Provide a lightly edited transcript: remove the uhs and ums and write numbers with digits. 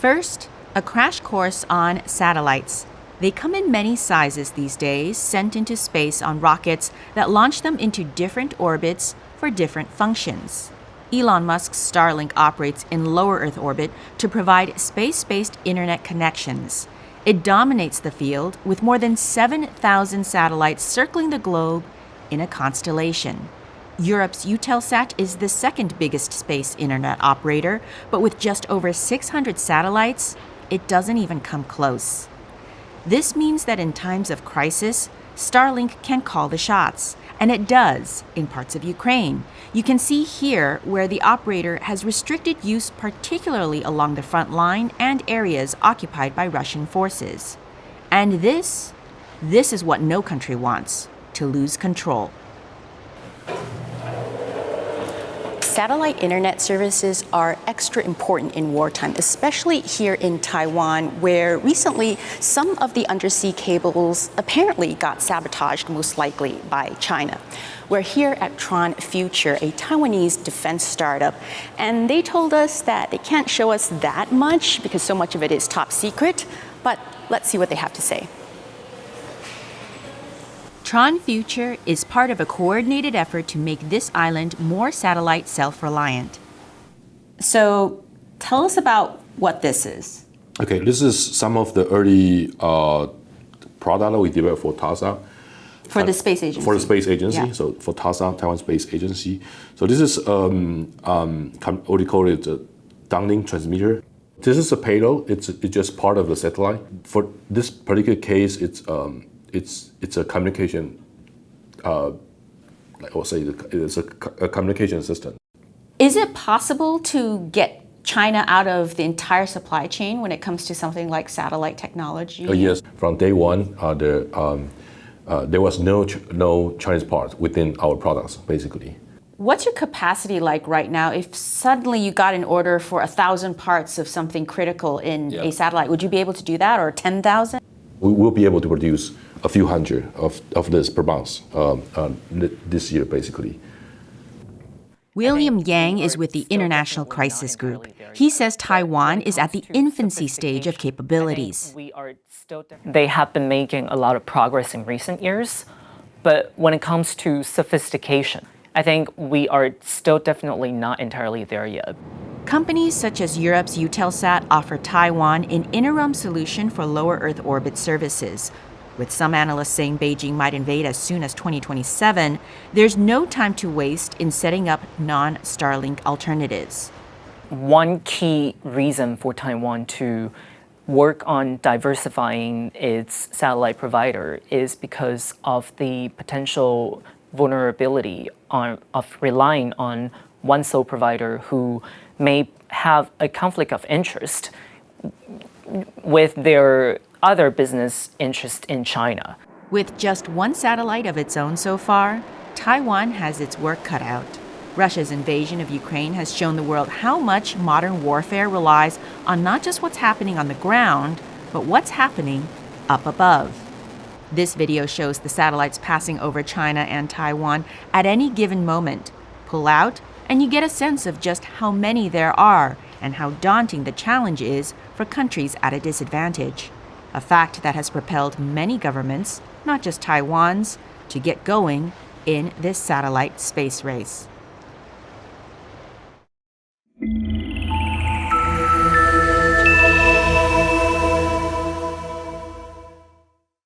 First, a crash course on satellites. They come in many sizes these days, sent into space on rockets that launch them into different orbits for different functions. Elon Musk's Starlink operates in low Earth orbit to provide space-based internet connections. It dominates the field with more than 7,000 satellites circling the globe in a constellation. Europe's Eutelsat is the second biggest space internet operator, but with just over 600 satellites, it doesn't even come close. This means that in times of crisis, Starlink can call the shots, and it does in parts of Ukraine. You can see here where the operator has restricted use, particularly along the front line and areas occupied by Russian forces. And this is what no country wants, to lose control. Satellite internet services are extra important in wartime, especially here in Taiwan, where recently some of the undersea cables apparently got sabotaged, most likely by China. We're here at Tron Future, a Taiwanese defense startup, and they told us that they can't show us that much because so much of it is top secret, but let's see what they have to say. Tron Future is part of a coordinated effort to make this island more satellite self-reliant. So tell us about what this is. Okay, this is some of the early product we developed for TASA. For the space agency. For the space agency, yeah. So for TASA, Taiwan Space Agency. So this is what we call it a downlink transmitter. This is a payload. It's just part of the satellite. For this particular case, it's a communication, it's a communication system. Is it possible to get China out of the entire supply chain when it comes to something like satellite technology? Yes, from day one, there was no Chinese part within our products, basically. What's your capacity like right now? If suddenly you got an order for 1,000 parts of something critical in a satellite, would you be able to do that, or 10,000? We will be able to produce a few hundred of this per month this year, basically. William Yang is with the International Crisis Group. He says Taiwan is at the infancy stage of capabilities. They have been making a lot of progress in recent years, but when it comes to sophistication, I think we are still definitely not entirely there yet. Companies such as Europe's Eutelsat offer Taiwan an interim solution for lower Earth orbit services. With some analysts saying Beijing might invade as soon as 2027, there's no time to waste in setting up non-Starlink alternatives. One key reason for Taiwan to work on diversifying its satellite provider is because of the potential vulnerability of relying on one sole provider who may have a conflict of interest with their other business interest in China. With just one satellite of its own so far, Taiwan has its work cut out. Russia's invasion of Ukraine has shown the world how much modern warfare relies on not just what's happening on the ground, but what's happening up above. This video shows the satellites passing over China and Taiwan at any given moment. Pull out, and you get a sense of just how many there are and how daunting the challenge is for countries at a disadvantage. A fact that has propelled many governments, not just Taiwan's, to get going in this satellite space race.